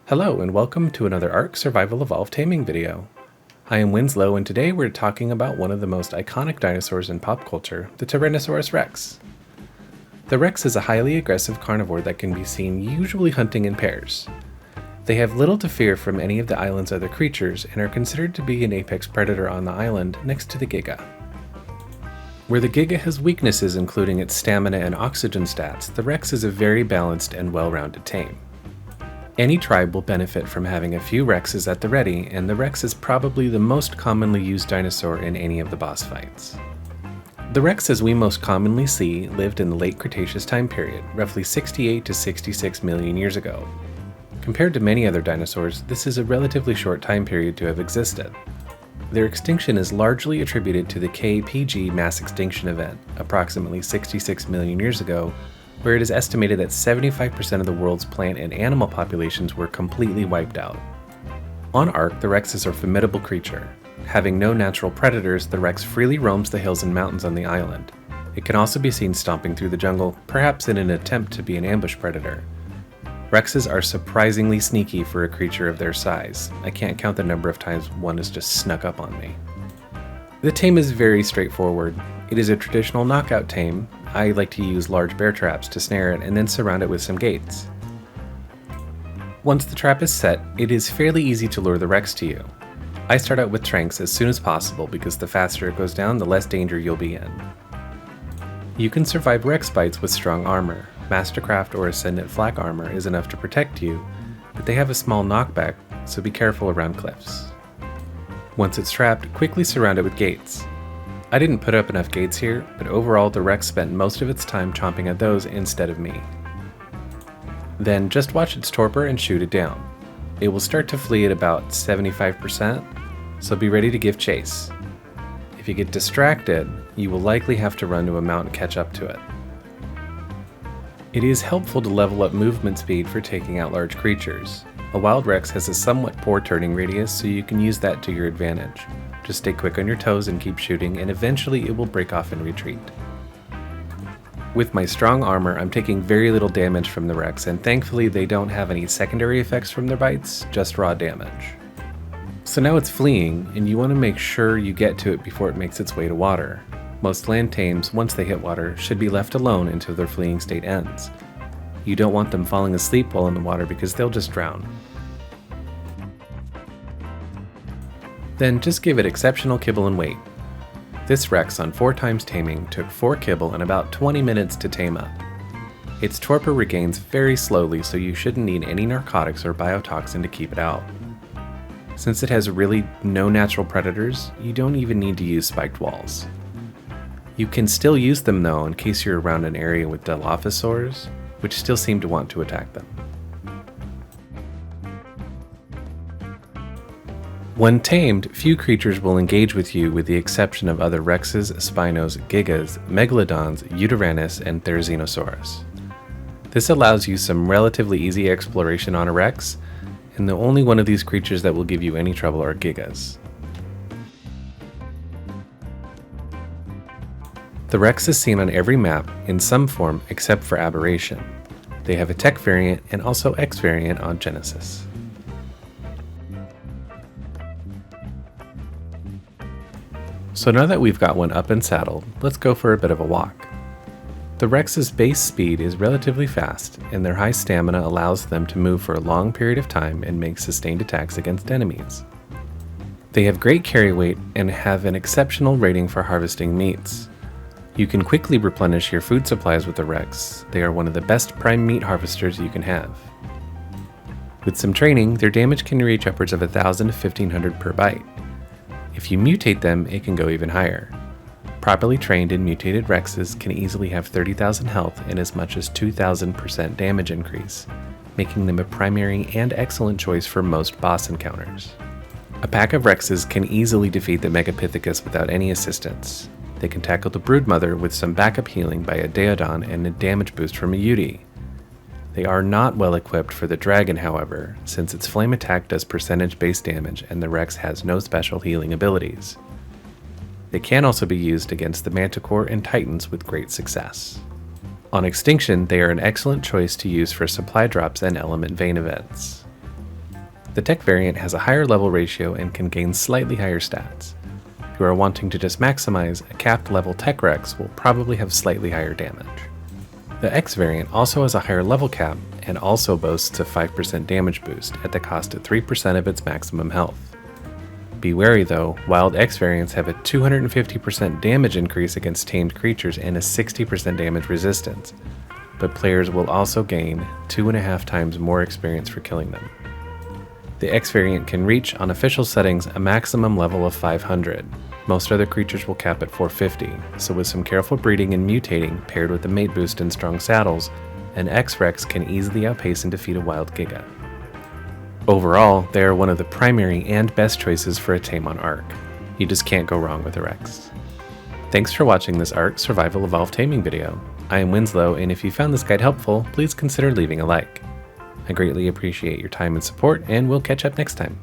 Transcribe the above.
Hello and welcome to another ARK Survival Evolved Taming video. I am Winslow and today we're talking about one of the most iconic dinosaurs in pop culture, the Tyrannosaurus Rex. The Rex is a highly aggressive carnivore that can be seen usually hunting in pairs. They have little to fear from any of the island's other creatures and are considered to be an apex predator on the island next to the Giga. Where the Giga has weaknesses including its stamina and oxygen stats, the Rex is a very balanced and well-rounded tame. Any tribe will benefit from having a few Rexes at the ready, and the Rex is probably the most commonly used dinosaur in any of the boss fights. The Rex as we most commonly see lived in the late Cretaceous time period, roughly 68 to 66 million years ago. Compared to many other dinosaurs, this is a relatively short time period to have existed. Their extinction is largely attributed to the KPG mass extinction event, approximately 66 million years ago, where it is estimated that 75% of the world's plant and animal populations were completely wiped out. On Ark, the Rex is a formidable creature. Having no natural predators, the Rex freely roams the hills and mountains on the island. It can also be seen stomping through the jungle, perhaps in an attempt to be an ambush predator. Rexes are surprisingly sneaky for a creature of their size. I can't count the number of times one has just snuck up on me. The tame is very straightforward. It is a traditional knockout tame. I like to use large bear traps to snare it and then surround it with some gates. Once the trap is set, it is fairly easy to lure the Rex to you. I start out with tranks as soon as possible because the faster it goes down, the less danger you'll be in. You can survive Rex bites with strong armor. Mastercraft or Ascendant flak armor is enough to protect you, but they have a small knockback, so be careful around cliffs. Once it's trapped, quickly surround it with gates. I didn't put up enough gates here, but overall the Rex spent most of its time chomping at those instead of me. Then just watch its torpor and shoot it down. It will start to flee at about 75%, so be ready to give chase. If you get distracted, you will likely have to run to a mountain to catch up to it. It is helpful to level up movement speed for taking out large creatures. A wild Rex has a somewhat poor turning radius, so you can use that to your advantage. Just stay quick on your toes and keep shooting, and eventually it will break off and retreat. With my strong armor, I'm taking very little damage from the Rex, and thankfully they don't have any secondary effects from their bites, just raw damage. So now it's fleeing, and you want to make sure you get to it before it makes its way to water. Most land tames, once they hit water, should be left alone until their fleeing state ends. You don't want them falling asleep while in the water because they'll just drown. Then just give it exceptional kibble and wait. This Rex on 4 times taming took 4 kibble and about 20 minutes to tame up. Its torpor regains very slowly, so you shouldn't need any narcotics or biotoxin to keep it out. Since it has really no natural predators, you don't even need to use spiked walls. You can still use them though in case you're around an area with Dilophosaurs, which still seem to want to attack them. When tamed, few creatures will engage with you with the exception of other Rexes, Spinos, Gigas, Megalodons, Yutyrannus, and Therizinosaurus. This allows you some relatively easy exploration on a Rex, and the only one of these creatures that will give you any trouble are Gigas. The Rex is seen on every map in some form except for Aberration. They have a tech variant and also X variant on Genesis. So now that we've got one up and saddled, let's go for a bit of a walk. The Rex's base speed is relatively fast, and their high stamina allows them to move for a long period of time and make sustained attacks against enemies. They have great carry weight and have an exceptional rating for harvesting meats. You can quickly replenish your food supplies with the Rex. They are one of the best prime meat harvesters you can have. With some training, their damage can reach upwards of 1,000 to 1,500 per bite. If you mutate them, it can go even higher. Properly trained and mutated Rexes can easily have 30,000 health and as much as 2,000% damage increase, making them a primary and excellent choice for most boss encounters. A pack of Rexes can easily defeat the Megapithecus without any assistance. They can tackle the Broodmother with some backup healing by a Daeodon and a damage boost from a Yeti. They are not well equipped for the Dragon, however, since its flame attack does percentage base damage and the Rex has no special healing abilities. They can also be used against the Manticore and Titans with great success. On extinction, they are an excellent choice to use for supply drops and element vein events. The tech variant has a higher level ratio and can gain slightly higher stats. If you are wanting to just maximize, a capped level Tech Rex will probably have slightly higher damage. The X variant also has a higher level cap and also boasts a 5% damage boost at the cost of 3% of its maximum health. Be wary though, wild X variants have a 250% damage increase against tamed creatures and a 60% damage resistance, but players will also gain 2.5 times more experience for killing them. The X variant can reach, on official settings, a maximum level of 500. Most other creatures will cap at 450, so with some careful breeding and mutating paired with the mate boost and strong saddles, an X-Rex can easily outpace and defeat a wild Giga. Overall, they are one of the primary and best choices for a tame on Ark. You just can't go wrong with a Rex. Thanks for watching this Ark Survival Evolved Taming video. I am Winslow, and if you found this guide helpful, please consider leaving a like. I greatly appreciate your time and support, and we'll catch up next time.